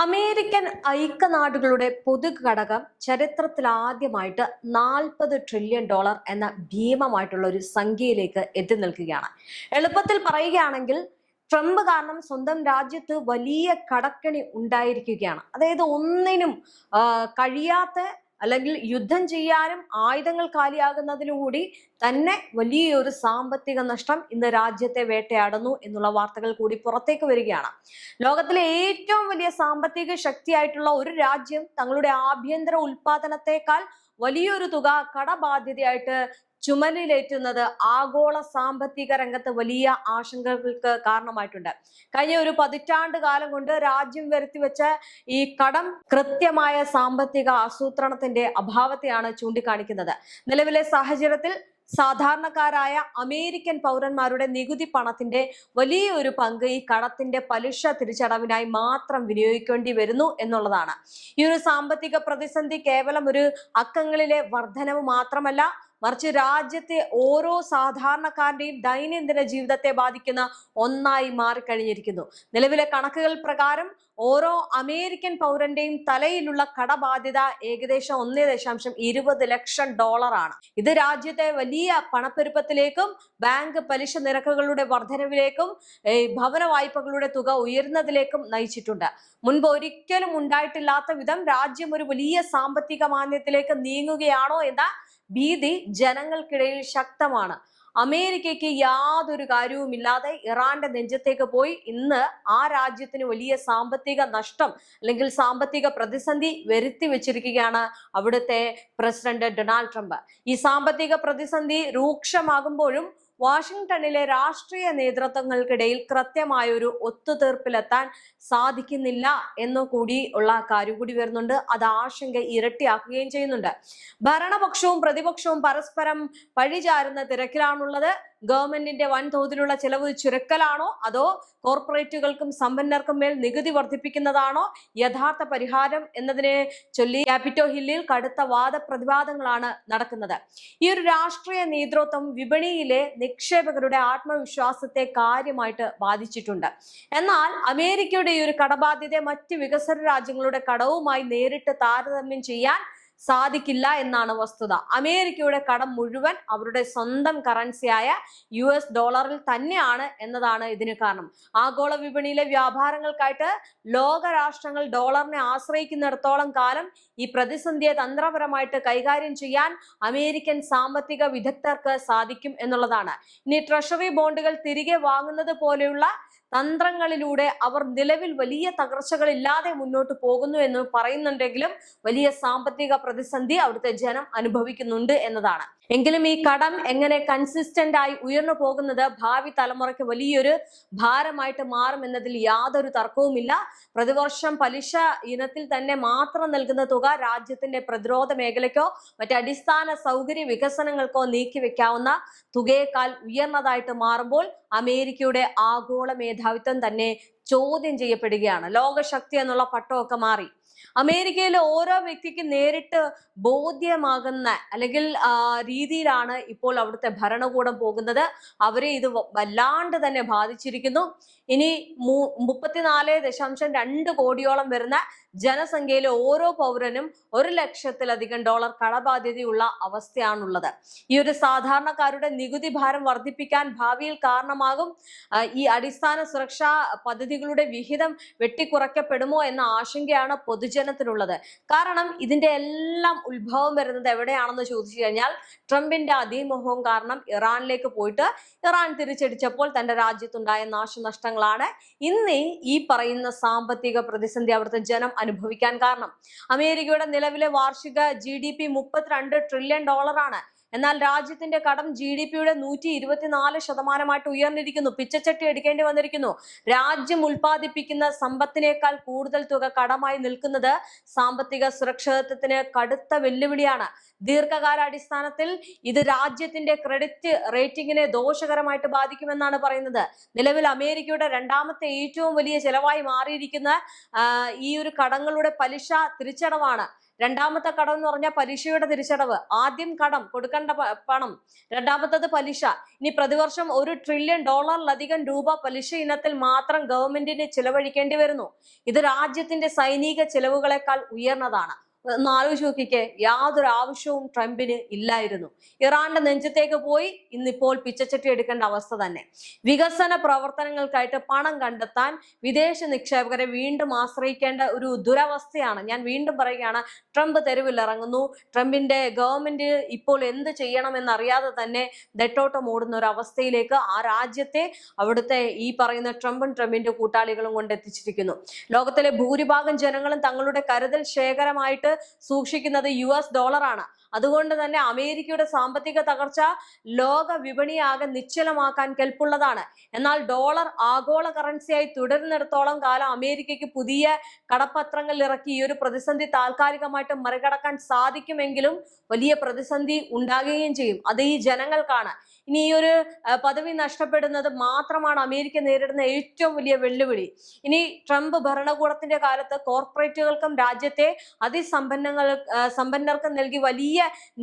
American ഐക്യനാടുകളുടെ പൊതുഘടകം ചരിത്രത്തിൽ ആദ്യമായിട്ട് $40 trillion എന്ന ഭീമമായിട്ടുള്ള ഒരു സംഖ്യയിലേക്ക് എത്തി നിൽക്കുകയാണ്. എളുപ്പത്തിൽ പറയുകയാണെങ്കിൽ ട്രംപ് കാരണം സ്വന്തം രാജ്യത്ത് വലിയ കടക്കണി ഉണ്ടായിരിക്കുകയാണ്. അതായത് ഒന്നിനും കഴിയാത്ത അല്ലെങ്കിൽ യുദ്ധം ചെയ്യാനും ആയുധങ്ങൾ കാലിയാകുന്നതിനുകൂടി തന്നെ വലിയൊരു സാമ്പത്തിക നഷ്ടം ഇന്ന് രാജ്യത്തെ വേട്ടയാടുന്നു എന്നുള്ള വാർത്തകൾ കൂടി പുറത്തേക്ക് വരികയാണ്. ലോകത്തിലെ ഏറ്റവും വലിയ സാമ്പത്തിക ശക്തിയായിട്ടുള്ള ഒരു രാജ്യം തങ്ങളുടെ ആഭ്യന്തര ഉൽപാദനത്തെക്കാൾ വലിയൊരു തുക കടബാധ്യതയായിട്ട് ചുമലിലേറ്റുന്നത് ആഗോള സാമ്പത്തിക രംഗത്ത് വലിയ ആശങ്കകൾക്ക് കാരണമായിട്ടുണ്ട്. കഴിഞ്ഞ ഒരു പതിറ്റാണ്ട് കാലം കൊണ്ട് രാജ്യം വരുത്തിവെച്ച ഈ കടം കൃത്യമായ സാമ്പത്തിക ആസൂത്രണത്തിന്റെ അഭാവത്തെയാണ് ചൂണ്ടിക്കാണിക്കുന്നത്. നിലവിലെ സാഹചര്യത്തിൽ സാധാരണക്കാരായ അമേരിക്കൻ പൗരന്മാരുടെ നികുതി പണത്തിന്റെ വലിയൊരു പങ്ക് ഈ കടത്തിന്റെ പലിശ തിരിച്ചടവിനായി മാത്രം വിനിയോഗിക്കേണ്ടി വരുന്നു എന്നുള്ളതാണ്. ഈ ഒരു സാമ്പത്തിക പ്രതിസന്ധി കേവലം ഒരു അക്കങ്ങളിലെ വർധനവ് മാത്രമല്ല, മറിച്ച് രാജ്യത്തെ ഓരോ സാധാരണക്കാരന്റെയും ദൈനംദിന ജീവിതത്തെ ബാധിക്കുന്ന ഒന്നായി മാറിക്കഴിഞ്ഞിരിക്കുന്നു. നിലവിലെ കണക്കുകൾ പ്രകാരം ഓരോ അമേരിക്കൻ പൗരന്റെയും തലയിലുള്ള കടബാധ്യത ഏകദേശം $1.20 ലക്ഷം ആണ്. ഇത് രാജ്യത്തെ വലിയ പണപ്പെരുപ്പത്തിലേക്കും ബാങ്ക് പലിശ നിരക്കുകളുടെ വർധനവിലേക്കും ഭവന വായ്പകളുടെ തുക ഉയരുന്നതിലേക്കും നയിച്ചിട്ടുണ്ട്. മുൻപ് ഒരിക്കലും ഉണ്ടായിട്ടില്ലാത്ത വിധം രാജ്യം ഒരു വലിയ സാമ്പത്തിക മാന്ദ്യത്തിലേക്ക് നീങ്ങുകയാണോ എന്ന ഭീതി ജനങ്ങൾക്കിടയിൽ ശക്തമാണ്. അമേരിക്കയ്ക്ക് യാതൊരു കാര്യവുമില്ലാതെ ഇറാന്റെ നെഞ്ചത്തേക്ക് പോയി ഇന്ന് ആ രാജ്യത്തിന് വലിയ സാമ്പത്തിക നഷ്ടം അല്ലെങ്കിൽ സാമ്പത്തിക പ്രതിസന്ധി വരുത്തി വെച്ചിരിക്കുകയാണ് അവിടുത്തെ പ്രസിഡന്റ് ഡൊണാൾഡ് ട്രംപ്. ഈ സാമ്പത്തിക പ്രതിസന്ധി രൂക്ഷമാകുമ്പോഴും വാഷിംഗ്ടണിലെ രാഷ്ട്രീയ നേതൃത്വങ്ങൾക്കിടയിൽ കൃത്യമായ ഒരു ഒത്തുതീർപ്പിലെത്താൻ സാധിക്കുന്നില്ല എന്നു കൂടി ഉള്ള കാര്യം കൂടി വരുന്നുണ്ട്. അത് ആശങ്ക ഇരട്ടിയാക്കുകയും ചെയ്യുന്നുണ്ട്. ഭരണപക്ഷവും പ്രതിപക്ഷവും പരസ്പരം പഴിചാരുന്ന തിരക്കിലാണുള്ളത്. ഗവൺമെന്റിന്റെ വൻതോതിലുള്ള ചെലവ് ചുരുക്കലാണോ അതോ കോർപ്പറേറ്റുകൾക്കും സമ്പന്നർക്കും മേൽ നികുതി വർദ്ധിപ്പിക്കുന്നതാണോ യഥാർത്ഥ പരിഹാരം എന്നതിനെ ചൊല്ലി ക്യാപിറ്റൽ ഹില്ലിൽ കടുത്ത വാദപ്രതിവാദങ്ങളാണ് നടക്കുന്നത്. ഈ ഒരു രാഷ്ട്രീയ നേതൃത്വം വിപണിയിലെ നിക്ഷേപകരുടെ ആത്മവിശ്വാസത്തെ കാര്യമായിട്ട് ബാധിച്ചിട്ടുണ്ട്. എന്നാൽ അമേരിക്കയുടെ ഈ ഒരു കടബാധ്യതയെ മറ്റ് വികസന രാജ്യങ്ങളുടെ കടവുമായി നേരിട്ട് താരതമ്യം ചെയ്യാൻ സാധിക്കില്ല എന്നാണ് വസ്തുത. അമേരിക്കയുടെ കടം മുഴുവൻ അവരുടെ സ്വന്തം കറൻസിയായ $US തന്നെയാണ് എന്നതാണ് ഇതിന് കാരണം. ആഗോള വിപണിയിലെ വ്യാപാരങ്ങൾക്കായിട്ട് ലോകരാഷ്ട്രങ്ങൾ ഡോളറിനെ ആശ്രയിക്കുന്നിടത്തോളം കാലം ഈ പ്രതിസന്ധിയെ തന്ത്രപരമായിട്ട് കൈകാര്യം ചെയ്യാൻ അമേരിക്കൻ സാമ്പത്തിക വിദഗ്ധർക്ക് സാധിക്കും എന്നുള്ളതാണ്. ഇനി ട്രഷറി ബോണ്ടുകൾ തിരികെ വാങ്ങുന്നത് പോലെയുള്ള തന്ത്രങ്ങളിലൂടെ അവർ നിലവിൽ വലിയ തകർച്ചകൾ ഇല്ലാതെ മുന്നോട്ട് പോകുന്നു എന്ന് പറയുന്നുണ്ടെങ്കിലും വലിയ സാമ്പത്തിക പ്രതിസന്ധി അവിടുത്തെ ജനം അനുഭവിക്കുന്നുണ്ട് എന്നതാണ്. എങ്കിലും ഈ കടം എങ്ങനെ കൺസിസ്റ്റന്റ് ആയി ഉയർന്നു പോകുന്നത് ഭാവി തലമുറയ്ക്ക് വലിയൊരു ഭാരമായിട്ട് മാറും എന്നതിൽ യാതൊരു തർക്കവുമില്ല. പ്രതിവർഷം പലിശ ഇനത്തിൽ തന്നെ മാത്രം നൽകുന്ന തുക രാജ്യത്തിന്റെ പ്രതിരോധ മേഖലയ്ക്കോ മറ്റ് അടിസ്ഥാന സൗകര്യ വികസനങ്ങൾക്കോ നീക്കിവെക്കാവുന്ന തുകയേക്കാൾ ഉയർന്നതായിട്ട് മാറുമ്പോൾ അമേരിക്കയുടെ ആഗോള മേധാവിത്വം തന്നെ ചോദ്യം ചെയ്യപ്പെടുകയാണ്. ലോകശക്തി എന്നുള്ള പട്ടമൊക്കെ മാറി. അമേരിക്കയിലെ ഓരോ വ്യക്തിക്കും നേരിട്ട് ബോധ്യമാകുന്ന അല്ലെങ്കിൽ രീതിയിലാണ് ഇപ്പോൾ അവിടുത്തെ ഭരണകൂടം പോകുന്നത്. അവരെ ഇത് വല്ലാണ്ട് തന്നെ ബാധിച്ചിരിക്കുന്നു. ഇനി 34.2 കോടിയോളം വരുന്ന ജനസംഖ്യയിലെ ഓരോ പൗരനും $1 ലക്ഷത്തിലധികം കടബാധ്യതയുള്ള അവസ്ഥയാണുള്ളത്. ഈ ഒരു സാധാരണക്കാരുടെ നികുതി ഭാരം വർദ്ധിപ്പിക്കാൻ ഭാവിയിൽ കാരണമാകും. ഈ അടിസ്ഥാന സുരക്ഷാ പദ്ധതികളുടെ വിഹിതം വെട്ടിക്കുറയ്ക്കപ്പെടുമോ എന്ന ആശങ്കയാണ് പൊതുജനത്തിനുള്ളത്. കാരണം ഇതിന്റെ എല്ലാം ഉത്ഭവം വരുന്നത് എവിടെയാണെന്ന് ചോദിച്ചു കഴിഞ്ഞാൽ ട്രംപിന്റെ അതിമോഹം കാരണം ഇറാനിലേക്ക് പോയിട്ട് ഇറാൻ തിരിച്ചടിച്ചപ്പോൾ തന്റെ രാജ്യത്തുണ്ടായ നാശനഷ്ടങ്ങളാണ് ഇന്ന് ഈ പറയുന്ന സാമ്പത്തിക പ്രതിസന്ധി അവിടുത്തെ ജനം അനുഭവിക്കാൻ കാരണം. അമേരിക്കയുടെ നിലവിലെ വാർഷിക GDP $32 ട്രില്യൺ ആണ്. എന്നാൽ രാജ്യത്തിന്റെ കടം GDPയുടെ 124% ഉയർന്നിരിക്കുന്നു. പിച്ചച്ചട്ടി എടുക്കേണ്ടി വന്നിരിക്കുന്നു. രാജ്യം ഉൽപ്പാദിപ്പിക്കുന്ന സമ്പത്തിനേക്കാൾ കൂടുതൽ തുക കടമായി നിൽക്കുന്നത് സാമ്പത്തിക സുരക്ഷിതത്വത്തിന് കടുത്ത വെല്ലുവിളിയാണ്. ദീർഘകാല അടിസ്ഥാനത്തിൽ ഇത് രാജ്യത്തിന്റെ ക്രെഡിറ്റ് റേറ്റിംഗിനെ ദോഷകരമായിട്ട് ബാധിക്കുമെന്നാണ് പറയുന്നത്. നിലവിൽ അമേരിക്കയുടെ രണ്ടാമത്തെ ഏറ്റവും വലിയ ചെലവായി മാറിയിരിക്കുന്ന ഈ ഒരു കടങ്ങളുടെ പലിശ തിരിച്ചടവാണ്. രണ്ടാമത്തെ കടം എന്ന് പറഞ്ഞാൽ പലിശയുടെ തിരിച്ചടവ്. ആദ്യം കടം കൊടുക്കേണ്ട പണം, രണ്ടാമത്തത് പലിശ. ഇനി പ്രതിവർഷം $1 ട്രില്യൺ രൂപ പലിശ ഇനത്തിൽ മാത്രം ഗവൺമെന്റിന് ചിലവഴിക്കേണ്ടി വരുന്നു. ഇത് രാജ്യത്തിന്റെ സൈനിക ചെലവുകളെക്കാൾ ഉയർന്നതാണ്. ഒന്ന് ആലോചിച്ച് നോക്കിക്കേ, യാതൊരു ആവശ്യവും ട്രംപിന് ഇല്ലായിരുന്നു. ഇറാന്റെ നെഞ്ചത്തേക്ക് പോയി ഇന്നിപ്പോൾ പിച്ചച്ചട്ടി എടുക്കേണ്ട അവസ്ഥ തന്നെ. വികസന പ്രവർത്തനങ്ങൾക്കായിട്ട് പണം കണ്ടെത്താൻ വിദേശ നിക്ഷേപകരെ വീണ്ടും ആശ്രയിക്കേണ്ട ഒരു ദുരവസ്ഥയാണ്. ഞാൻ വീണ്ടും പറയുകയാണ്, ട്രംപ് തെരുവിലിറങ്ങുന്നു. ട്രംപിന്റെ ഗവൺമെന്റ് ഇപ്പോൾ എന്ത് ചെയ്യണമെന്നറിയാതെ തന്നെ നെട്ടോട്ടം ഓടുന്ന ഒരു അവസ്ഥയിലേക്ക് ആ രാജ്യത്തെ അവിടുത്തെ ഈ പറയുന്ന ട്രംപിന്റെ കൂട്ടാളികളും കൊണ്ടെത്തിച്ചിരിക്കുന്നു. ലോകത്തിലെ ഭൂരിഭാഗം ജനങ്ങളും തങ്ങളുടെ കരുതൽ ശേഖരമായിട്ട് സൂക്ഷിക്കുന്നത് US ഡോളറാണ്. അതുകൊണ്ട് തന്നെ അമേരിക്കയുടെ സാമ്പത്തിക തകർച്ച ലോക വിപണിയാകെ നിശ്ചലമാക്കാൻ കെൽപ്പുള്ളതാണ്. എന്നാൽ ഡോളർ ആഗോള കറൻസിയായി തുടരുന്നിടത്തോളം കാലം അമേരിക്കയ്ക്ക് പുതിയ കടപ്പത്രങ്ങൾ ഇറക്കി ഈ ഒരു പ്രതിസന്ധി താൽക്കാലികമായിട്ട് മറികടക്കാൻ സാധിക്കുമെങ്കിലും വലിയ പ്രതിസന്ധി ഉണ്ടാകുകയും ചെയ്യും. അത് ഈ ജനങ്ങൾക്കാണ്. ഇനി ഈ ഒരു പദവി നഷ്ടപ്പെടുന്നത് മാത്രമാണ് അമേരിക്ക നേരിടുന്ന ഏറ്റവും വലിയ വെല്ലുവിളി. ഇനി ട്രംപ് ഭരണകൂടത്തിന്റെ കാലത്ത് കോർപ്പറേറ്റുകൾക്കും രാജ്യത്തെ സമ്പന്നർക്കും നൽകി വലിയ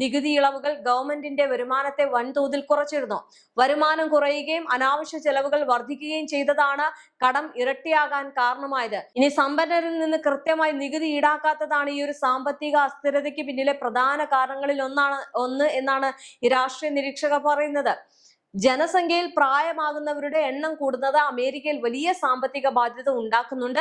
നികുതി ഇളവുകൾ ഗവൺമെന്റിന്റെ വരുമാനത്തെ വൻതോതിൽ കുറച്ചിരുന്നു. വരുമാനം കുറയുകയും അനാവശ്യ ചെലവുകൾ വർദ്ധിക്കുകയും ചെയ്തതാണ് കടം ഇരട്ടിയാകാൻ കാരണമായത്. ഇനി സമ്പന്നരിൽ നിന്ന് കൃത്യമായി നികുതി ഈടാക്കാത്തതാണ് ഈ ഒരു സാമ്പത്തിക അസ്ഥിരതയ്ക്ക് പിന്നിലെ പ്രധാന കാരണങ്ങളിൽ ഒന്ന് എന്നാണ് ഈ രാഷ്ട്രീയ നിരീക്ഷകർ പറയുന്നത്. ജനസംഖ്യയിൽ പ്രായമാകുന്നവരുടെ എണ്ണം കൂടുന്നത് അമേരിക്കയിൽ വലിയ സാമ്പത്തിക ബാധ്യത ഉണ്ടാക്കുന്നുണ്ട്.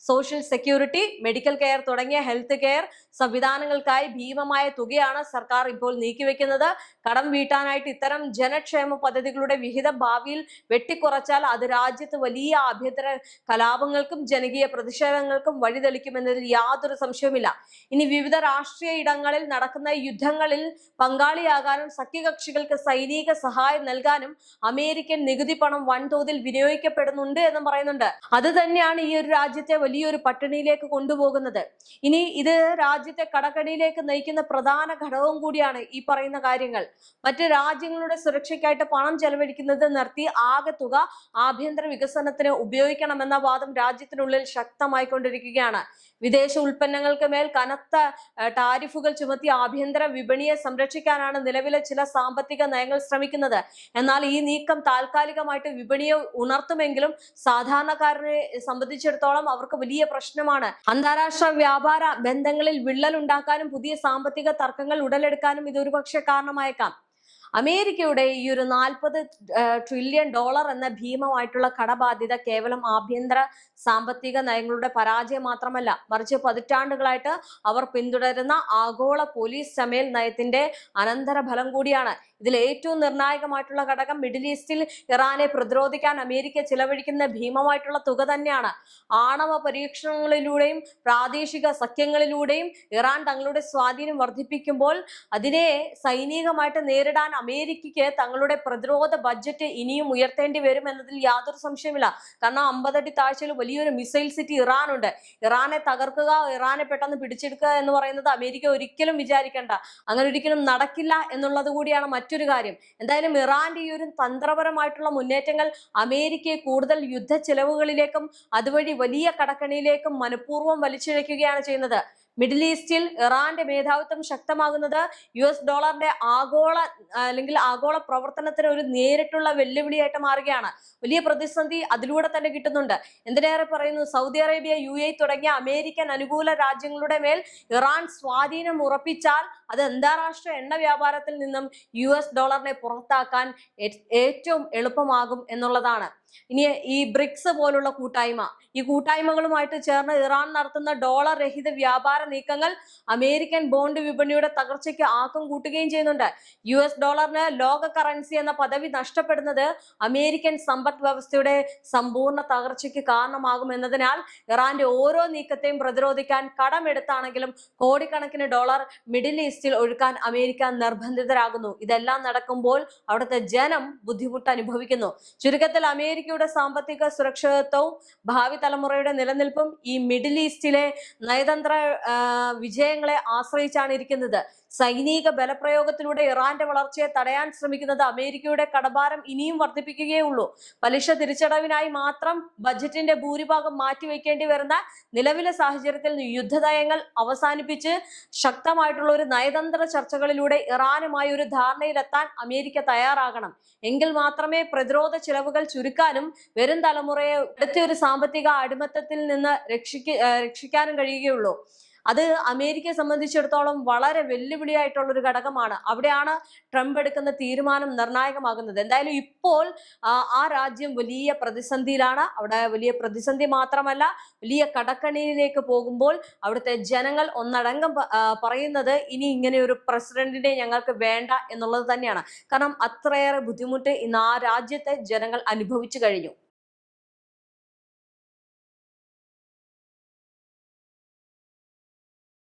സോഷ്യൽ സെക്യൂരിറ്റി, മെഡിക്കൽ കെയർ തുടങ്ങിയ ഹെൽത്ത് കെയർ സംവിധാനങ്ങൾക്കായി ഭീമമായ തുകയാണ് സർക്കാർ ഇപ്പോൾ നീക്കിവെക്കുന്നത്. കടം വീട്ടാനായിട്ട് ഇത്തരം ജനക്ഷേമ പദ്ധതികളുടെ വിഹിതം ഭാവിയിൽ വെട്ടിക്കുറച്ചാൽ അത് രാജ്യത്ത് വലിയ ആഭ്യന്തര കലാപങ്ങൾക്കും ജനകീയ പ്രതിഷേധങ്ങൾക്കും വഴിതെളിക്കുമെന്നതിൽ യാതൊരു സംശയവുമില്ല. ഇനി വിവിധ രാഷ്ട്രീയ ഇടങ്ങളിൽ നടക്കുന്ന യുദ്ധങ്ങളിൽ പങ്കാളിയാകാനും സഖ്യകക്ഷികൾക്ക് സൈനിക സഹായം നൽകാനും അമേരിക്കൻ നികുതി പണം വൻതോതിൽ വിനിയോഗിക്കപ്പെടുന്നുണ്ട് എന്ന് പറയുന്നുണ്ട്. അത് തന്നെയാണ് ഈ ഒരു രാജ്യത്തെ വലിയൊരു പട്ടിണിയിലേക്ക് കൊണ്ടുപോകുന്നത്. ഇനി ഇത് രാജ്യത്തെ കടക്കണിയിലേക്ക് നയിക്കുന്ന പ്രധാന ഘടകവും കൂടിയാണ് ഈ പറയുന്ന കാര്യങ്ങൾ. മറ്റ് രാജ്യങ്ങളുടെ സുരക്ഷയ്ക്കായിട്ട് പണം ചെലവഴിക്കുന്നത് നിർത്തി ആകെ തുക ആഭ്യന്തര വികസനത്തിന് ഉപയോഗിക്കണമെന്ന വാദം രാജ്യത്തിനുള്ളിൽ ശക്തമായിക്കൊണ്ടിരിക്കുകയാണ്. വിദേശ ഉൽപ്പന്നങ്ങൾക്ക് മേൽ കനത്ത ടാരിഫുകൾ ചുമത്തി ആഭ്യന്തര വിപണിയെ സംരക്ഷിക്കാനാണ് നിലവിലെ ചില സാമ്പത്തിക നയങ്ങൾ ശ്രമിക്കുന്നത്. എന്നാൽ ഈ നീക്കം താൽക്കാലികമായിട്ട് വിപണിയെ ഉണർത്തുമെങ്കിലും സാധാരണക്കാരനെ സംബന്ധിച്ചിടത്തോളം അവർക്ക് വലിയ പ്രശ്നമാണ്. അന്താരാഷ്ട്ര വ്യാപാര ബന്ധങ്ങളിൽ വിള്ളൽ ഉണ്ടാക്കാനും പുതിയ സാമ്പത്തിക തർക്കങ്ങൾ ഉടലെടുക്കാനും ഇത് ഒരുപക്ഷെ കാരണമായേക്കാം. അമേരിക്കയുടെ ഈ ഒരു $40 ട്രില്യൺ എന്ന ഭീമമായിട്ടുള്ള കടബാധ്യത കേവലം ആഭ്യന്തര സാമ്പത്തിക നയങ്ങളുടെ പരാജയം മാത്രമല്ല, മറിച്ച് പതിറ്റാണ്ടുകളായിട്ട് അവർ പിന്തുടരുന്ന ആഗോള പോലീസ് ചമയൽ നയത്തിന്റെ അനന്തരഫലം കൂടിയാണ്. ഇതിൽ ഏറ്റവും നിർണായകമായിട്ടുള്ള ഘടകം മിഡിൽ ഈസ്റ്റിൽ ഇറാനെ പ്രതിരോധിക്കാൻ അമേരിക്ക ചിലവഴിക്കുന്ന ഭീമമായിട്ടുള്ള തുക തന്നെയാണ്. ആണവ പരീക്ഷണങ്ങളിലൂടെയും പ്രാദേശിക സഖ്യങ്ങളിലൂടെയും ഇറാൻ തങ്ങളുടെ സ്വാധീനം വർദ്ധിപ്പിക്കുമ്പോൾ അതിനെ സൈനികമായിട്ട് നേരിടാൻ അമേരിക്കയ്ക്ക് തങ്ങളുടെ പ്രതിരോധ ബഡ്ജറ്റ് ഇനിയും ഉയർത്തേണ്ടി വരും എന്നതിൽ യാതൊരു സംശയമില്ല. കാരണം 50 അടി താഴ്ചയിൽ വലിയൊരു മിസൈൽ സിറ്റി ഇറാനുണ്ട്. ഇറാനെ തകർക്കുക, ഇറാനെ പെട്ടെന്ന് പിടിച്ചെടുക്കുക എന്ന് പറയുന്നത് അമേരിക്ക ഒരിക്കലും വിചാരിക്കേണ്ട, അങ്ങനെ ഒരിക്കലും നടക്കില്ല എന്നുള്ളത് കൂടിയാണ് മറ്റൊരു കാര്യം. എന്തായാലും ഇറാന്റെ ഈ ഒരു തന്ത്രപരമായിട്ടുള്ള മുന്നേറ്റങ്ങൾ അമേരിക്കയെ കൂടുതൽ യുദ്ധ ചെലവുകളിലേക്കും അതുവഴി വലിയ കടക്കണിയിലേക്കും മനഃപൂർവ്വം വലിച്ചിഴയ്ക്കുകയാണ് ചെയ്യുന്നത്. മിഡിൽ ഈസ്റ്റിൽ ഇറാന്റെ മേധാവിത്വം ശക്തമാകുന്നത് US ഡോളറിന്റെ ആഗോള പ്രവർത്തനത്തിന് ഒരു നേരിട്ടുള്ള വെല്ലുവിളിയായിട്ട് മാറുകയാണ്. വലിയ പ്രതിസന്ധി അതിലൂടെ തന്നെ കിട്ടുന്നുണ്ട്. എന്തിനേറെ പറയുന്നു, സൗദി അറേബ്യ, UAE തുടങ്ങിയ അമേരിക്കൻ അനുകൂല രാജ്യങ്ങളുടെ മേൽ ഇറാൻ സ്വാധീനം ഉറപ്പിച്ചാൽ അത് അന്താരാഷ്ട്ര എണ്ണ വ്യാപാരത്തിൽ നിന്നും US ഡോളറിനെ പുറത്താക്കാൻ ഏറ്റവും എളുപ്പമാകും എന്നുള്ളതാണ്. ഇനി ഈ ബ്രിക്സ് പോലുള്ള ഈ കൂട്ടായ്മകളുമായിട്ട് ചേർന്ന് ഇറാൻ നടത്തുന്ന ഡോളർ രഹിത വ്യാപാര നീക്കങ്ങൾ അമേരിക്കൻ ബോണ്ട് വിപണിയുടെ തകർച്ചയ്ക്ക് ആക്കം കൂട്ടുകയും ചെയ്യുന്നുണ്ട്. US ഡോളറിന് ലോക കറൻസി എന്ന പദവി നഷ്ടപ്പെടുന്നത് അമേരിക്കൻ സമ്പദ് വ്യവസ്ഥയുടെ സമ്പൂർണ്ണ തകർച്ചയ്ക്ക് കാരണമാകും എന്നതിനാൽ ഇറാന്റെ ഓരോ നീക്കത്തെയും പ്രതിരോധിക്കാൻ കടമെടുത്താണെങ്കിലും കോടിക്കണക്കിന് ഡോളർ മിഡിൽ ഈസ്റ്റിൽ ഒഴുക്കാൻ അമേരിക്ക നിർബന്ധിതരാകുന്നു. ഇതെല്ലാം നടക്കുമ്പോൾ അവിടുത്തെ ജനം ബുദ്ധിമുട്ട് അനുഭവിക്കുന്നു. ചുരുക്കത്തിൽ അമേരിക്കയുടെ സാമ്പത്തിക സുരക്ഷിതത്വവും ഭാവി തലമുറയുടെ നിലനിൽപ്പും ഈ മിഡിൽ ഈസ്റ്റിലെ നയതന്ത്ര വിജയങ്ങളെ ആശ്രയിച്ചാണ് ഇരിക്കുന്നത്. സൈനിക ബലപ്രയോഗത്തിലൂടെ ഇറാന്റെ വളർച്ചയെ തടയാൻ ശ്രമിക്കുന്നത് അമേരിക്കയുടെ കടഭാരം ഇനിയും വർദ്ധിപ്പിക്കുകയുള്ളൂ. പലിശ തിരിച്ചടവിനായി മാത്രം ബജറ്റിന്റെ ഭൂരിഭാഗം മാറ്റിവെക്കേണ്ടി വരുന്ന നിലവിലെ സാഹചര്യത്തിൽ യുദ്ധനയങ്ങൾ അവസാനിപ്പിച്ച് ശക്തമായിട്ടുള്ള ഒരു നയതന്ത്ര ചർച്ചകളിലൂടെ ഇറാനുമായി ഒരു ധാരണയിലെത്താൻ അമേരിക്ക തയ്യാറാകണം. എങ്കിൽ മാത്രമേ പ്രതിരോധ ചിലവുകൾ ചുരുക്കാനും വരും തലമുറയെ അടുത്ത ഒരു സാമ്പത്തിക അടിമത്തത്തിൽ നിന്ന് രക്ഷിക്കാനും കഴിയുകയുള്ളൂ. അത് അമേരിക്കയെ സംബന്ധിച്ചിടത്തോളം വളരെ വെല്ലുവിളിയായിട്ടുള്ള ഒരു ഘടകമാണ്. അവിടെയാണ് ട്രംപ് എടുക്കുന്ന തീരുമാനം നിർണായകമാകുന്നത്. എന്തായാലും ഇപ്പോൾ ആ രാജ്യം വലിയ പ്രതിസന്ധിയിലാണ്. അവിടെ വലിയ പ്രതിസന്ധി മാത്രമല്ല, വലിയ കടക്കണിയിലേക്ക് പോകുമ്പോൾ അവിടുത്തെ ജനങ്ങൾ ഒന്നടങ്കം പറയുന്നത് ഇനി ഇങ്ങനെ ഒരു പ്രസിഡന്റിനെ ഞങ്ങൾക്ക് വേണ്ട എന്നുള്ളത് തന്നെയാണ്. കാരണം അത്രയേറെ ബുദ്ധിമുട്ട് ഇന്ന് ആ രാജ്യത്തെ ജനങ്ങൾ അനുഭവിച്ചു കഴിഞ്ഞു.